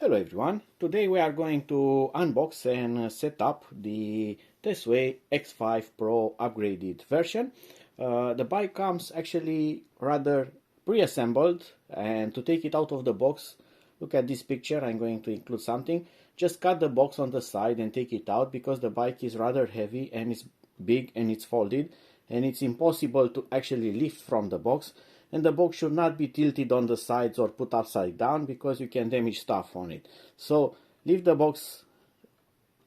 Hello everyone, today we are going to unbox and set up the Tesway X5 Pro upgraded version. The bike comes actually rather pre-assembled, and to take it out of the box, look at this picture. I'm going to include something. Just cut the box on the side and take it out because the bike is rather heavy and it's big and it's folded and it's impossible to actually lift from the box. And the box should not be tilted on the sides or put upside down because you can damage stuff on it. So leave the box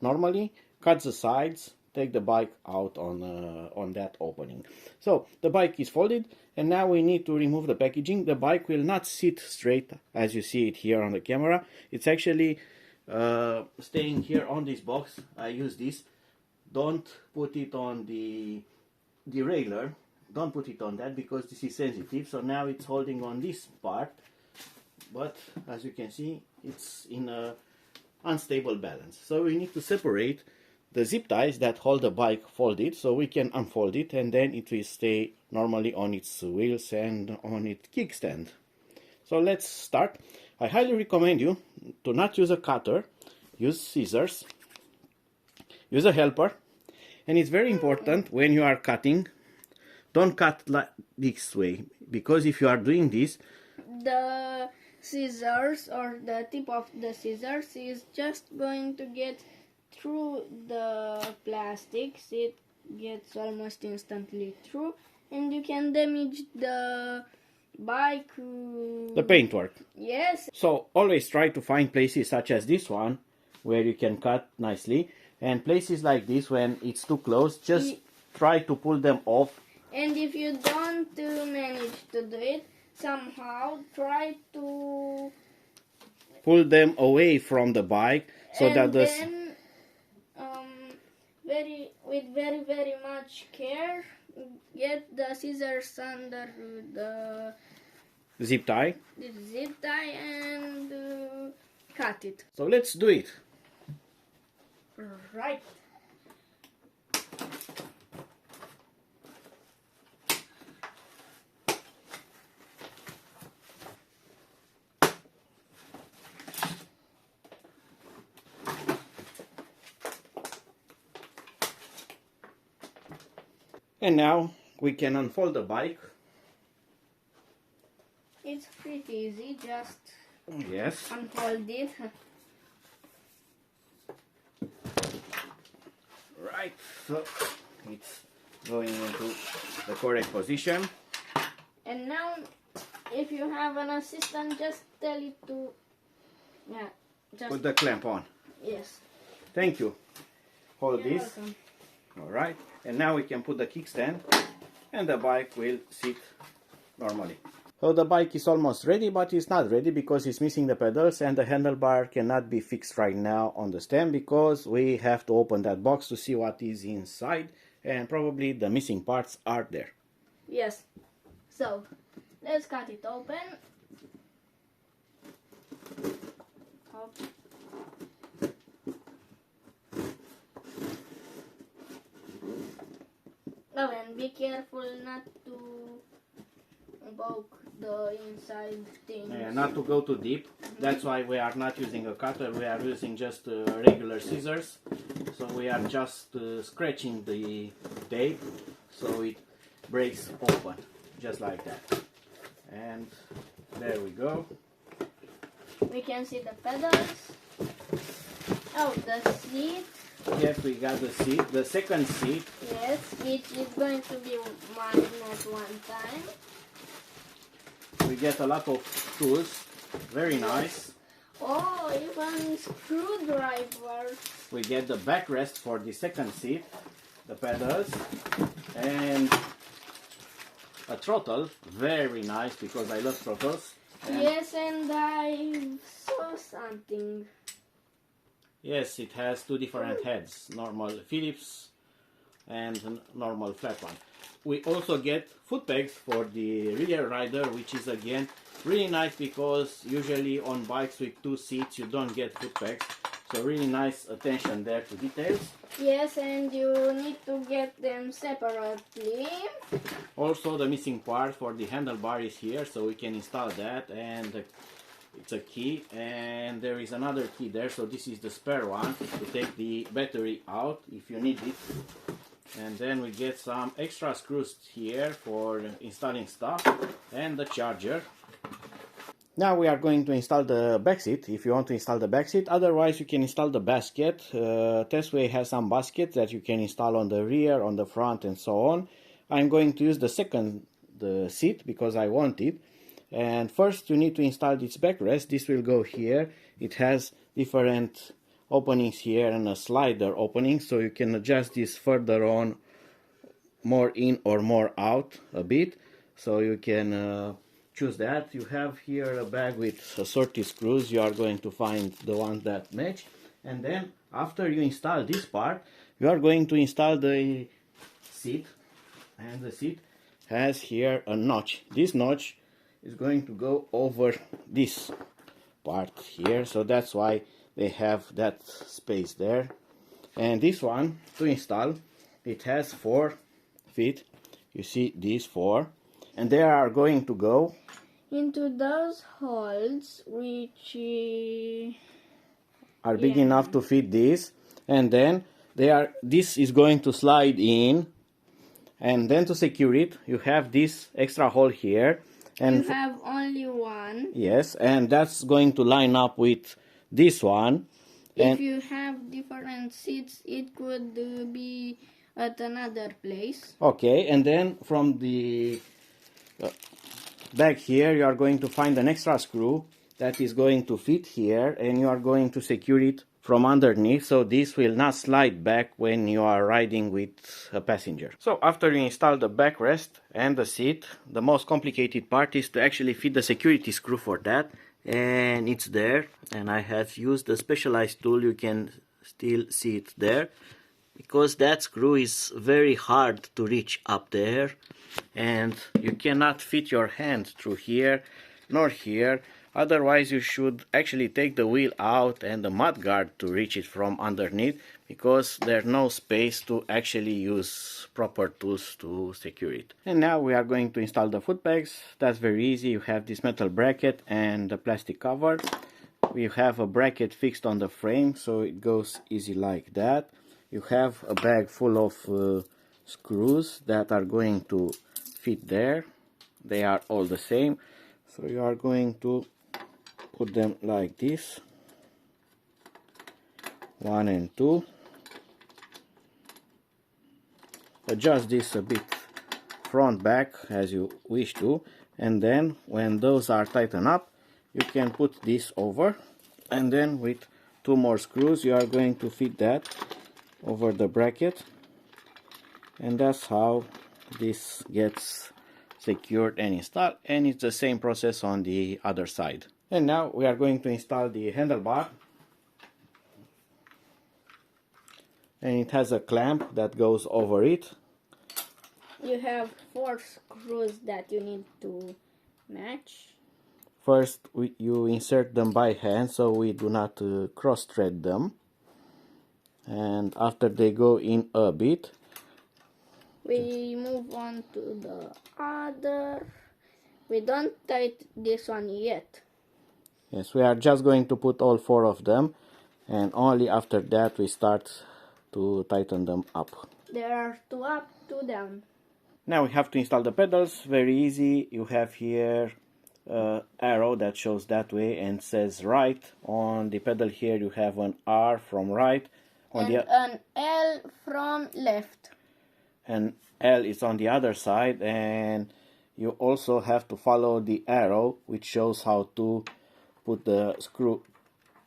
normally, cut the sides, take the bike out on that opening. So the bike is folded and now we need to remove the packaging. The bike will not sit straight as you see it here on the camera. It's actually staying here on this box. I use this. Don't put it on the derailleur. Don't put it on that because this is sensitive. So now it's holding on this part, but as you can see it's in a unstable balance. So we need to separate the zip ties that hold the bike folded so we can unfold it, and then it will stay normally on its wheels and on its kickstand. So let's start. I highly recommend you to not use a cutter, use scissors, use a helper, and it's very important when you are cutting, don't cut like this way, because if you are doing this, the scissors or the tip of the scissors is just going to get through the plastics. It gets almost instantly through and you can damage the bike, the paintwork. Yes. So always try to find places such as this one where you can cut nicely, and places like this when it's too close, just try to pull them off. And if you don't manage to do it, somehow try to pull them away from the bike so and that the then very much care, get the scissors under the zip tie and cut it. So let's do it. Right. And now we can unfold the bike. It's pretty easy, just yes, unfold it. Right, so it's going into the correct position. And now if you have an assistant, just tell it to just put the clamp on. Yes. Thank you. Hold You're this. welcome. Alright, and now we can put the kickstand and the bike will sit normally. So the bike is almost ready, but it's not ready because it's missing the pedals, and the handlebar cannot be fixed right now on the stem because we have to open that box to see what is inside, and probably the missing parts are there. Yes. So let's cut it open. Hop. Oh, and be careful not to poke the inside things. Not to go too deep. That's why we are not using a cutter. We are using just regular scissors. So we are just scratching the tape so it breaks open, just like that. And there we go. We can see the pedals. Oh, the seat. Yes, we got the seat, the second seat. Yes, which is going to be magnet one time. We get a lot of tools, very nice. Oh, even screwdrivers. We get the backrest for the second seat, the pedals, and a throttle, very nice because I love throttles. And yes, and I saw something. yes, it has two different heads, normal Phillips and normal flat one. We also get foot pegs for the rear rider, which is again really nice because usually on bikes with two seats you don't get foot pegs. So really nice attention there to details. Yes, and you need to get them separately. Also the missing part for the handlebar is here, so we can install that, and it's a key, and there is another key there, so this is the spare one to take the battery out if you need it. And then we get some extra screws here for installing stuff, and the charger. Now we are going to install the back seat, if you want to install the back seat. Otherwise you can install the basket. Tesway has some baskets that you can install on the rear, on the front, and so on. I'm going to use the second seat because I want it. And first you need to install this backrest. This will go here. It has different openings here and a slider opening, so you can adjust this further on, more in or more out a bit, so you can choose that. You have here a bag with assorted screws. You are going to find the ones that match, and then after you install this part, you are going to install the seat, and the seat has here a notch. This notch is going to go over this part here, so that's why they have that space there. And this one to install, it has 4 feet. You see these 4, and they are going to go into those holes which are big enough to fit this, and then this is going to slide in, and then to secure it you have this extra hole here, and you have only one. Yes, and that's going to line up with this one. If you have different seats, it could be at another place. Okay, and then from the back here you are going to find an extra screw that is going to fit here, and you are going to secure it from underneath, so this will not slide back when you are riding with a passenger. So after you install the backrest and the seat, the most complicated part is to actually fit the security screw for that, and it's there, and I have used a specialized tool. You can still see it there, because that screw is very hard to reach up there, and you cannot fit your hand through here nor here. Otherwise you should actually take the wheel out and the mud guard to reach it from underneath, because there's no space to actually use proper tools to secure it. And now we are going to install the foot pegs. That's very easy. You have this metal bracket and the plastic cover. We have a bracket fixed on the frame, so it goes easy like that. You have a bag full of screws that are going to fit there. They are all the same, so you are going to put them like this, 1 and 2. Adjust this a bit front back as you wish to, and then when those are tightened up, you can put this over, and then with 2 more screws you are going to fit that over the bracket, and that's how this gets secured and installed. And it's the same process on the other side. And now we are going to install the handlebar, and it has a clamp that goes over it. You have 4 screws that you need to match. First you insert them by hand so we do not cross thread them, and after they go in a bit, we move on to the other. We don't tighten this one yet. Yes, we are just going to put all 4 of them, and only after that we start to tighten them up. There are 2 up, 2 down. Now we have to install the pedals. Very easy. You have here an arrow that shows that way and says right. On the pedal here you have an R from right. And an L from left. And L is on the other side, and you also have to follow the arrow which shows how to put the screw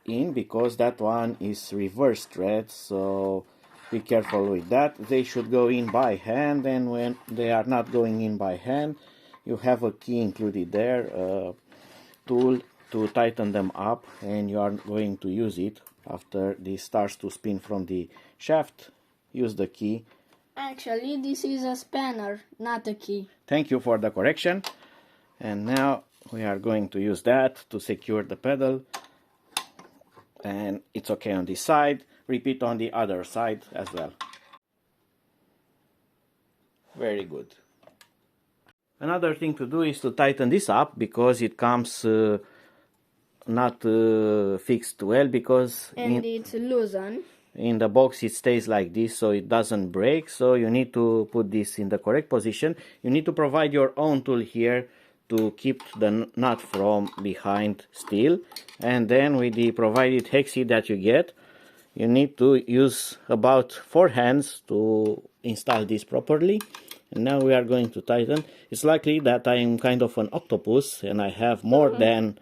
in, because that one is reverse thread, so be careful with that. They should go in by hand, and when they are not going in by hand, you have a key included there, a tool to tighten them up, and you are going to use it after this starts to spin from the shaft. Use the key. Actually, this is a spanner, not a key. Thank you for the correction. And now we are going to use that to secure the pedal, and it's okay on this side. Repeat on the other side as well. Very good. Another thing to do is to tighten this up, because it comes not fixed well, because and it's loosened. in the box it stays like this, so it doesn't break. So you need to put this in the correct position. You need to provide your own tool here to keep the nut from behind still, and then with the provided hexi that you get, you need to use about 4 hands to install this properly. And now we are going to tighten. It's likely that I am kind of an octopus and I have more than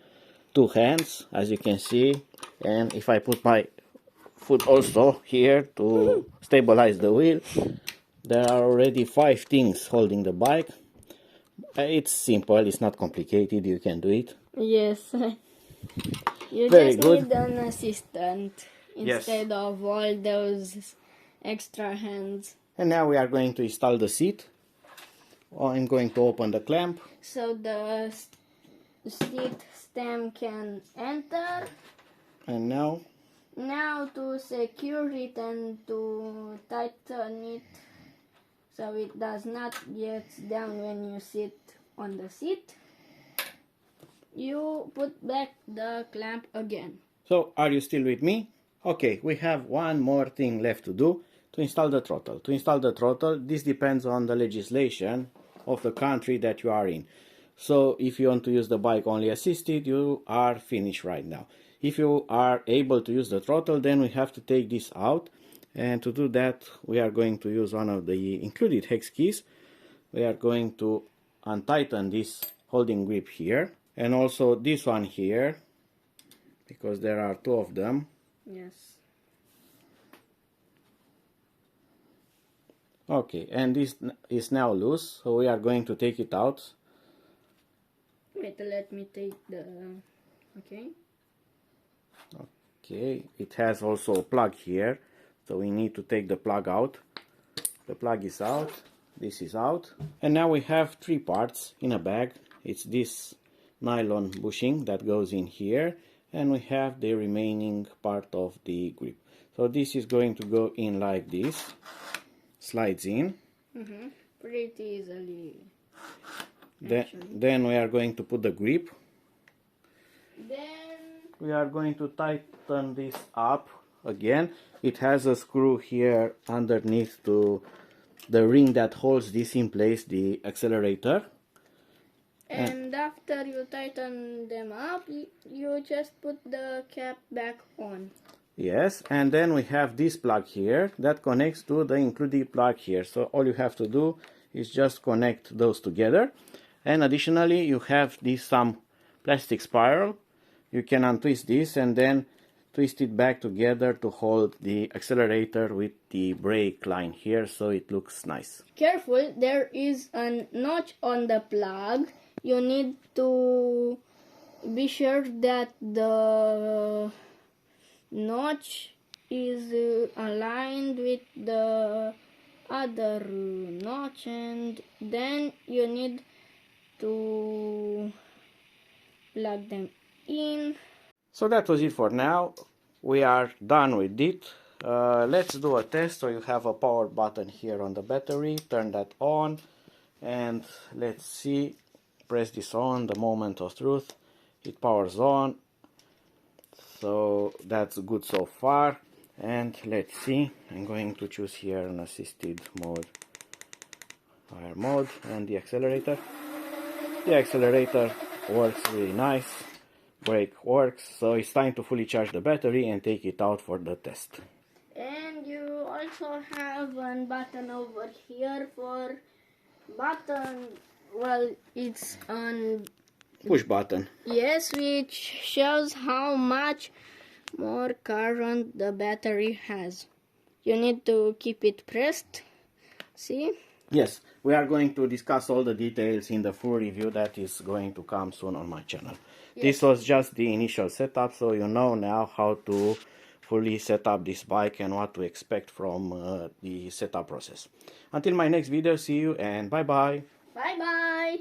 2 hands, as you can see. And if I put my foot also here to stabilize the wheel, there are already 5 things holding the bike. It's simple, it's not complicated, you can do it. Yes. You Very just good. need an assistant Yes. instead of all those extra hands. And now we are going to install the seat. I'm going to open the clamp. So the seat stem can enter. And now, To secure it and to tighten it so it does not get down when you sit on the seat, you put back the clamp again. so are you still with me? Okay, we have one more thing left to do, to install the throttle. To install the throttle, this depends on the legislation of the country that you are in. So if you want to use the bike only assisted, you are finished right now. If you are able to use the throttle, then we have to take this out. And to do that, we are going to use one of the included hex keys. We are going to untighten this holding grip here, and also this one here, because there are 2 of them. Yes. Okay, and this is now loose, so we are going to take it out. Wait, let me take the... Okay. Okay, it has also a plug here, so we need to take the plug out. The plug is out, this is out, and now we have 3 parts in a bag. It's this nylon bushing that goes in here, and we have the remaining part of the grip. So this is going to go in like this, slides in. Pretty easily. Then we are going to put the grip. Then We are going to tighten this up again. It has a screw here underneath to the ring that holds this in place, the accelerator. And after you tighten them up, you just put the cap back on. Yes, and then we have this plug here that connects to the included plug here. So all you have to do is just connect those together. And additionally, you have this some plastic spiral. You can untwist this and then twist it back together to hold the accelerator with the brake line here, so it looks nice. Careful, there is a notch on the plug. You need to be sure that the notch is aligned with the other notch, and then you need to plug them in. So that was it for now. We are done with it. Let's do a test. So you have a power button here on the battery. Turn that on and let's see. Press this on, the moment of truth. It powers on. So that's good so far. And let's see. I'm going to choose here an assisted mode, higher mode, and the accelerator. The accelerator works really nice. Brake works, so it's time to fully charge the battery and take it out for the test. And you also have one button over here for button, well, it's on Push button. yes, which shows how much more current the battery has. You need to keep it pressed. See? Yes, we are going to discuss all the details in the full review that is going to come soon on my channel. Yes. This was just the initial setup, so you know now how to fully set up this bike and what to expect from the setup process. Until my next video, see you and bye bye. Bye bye.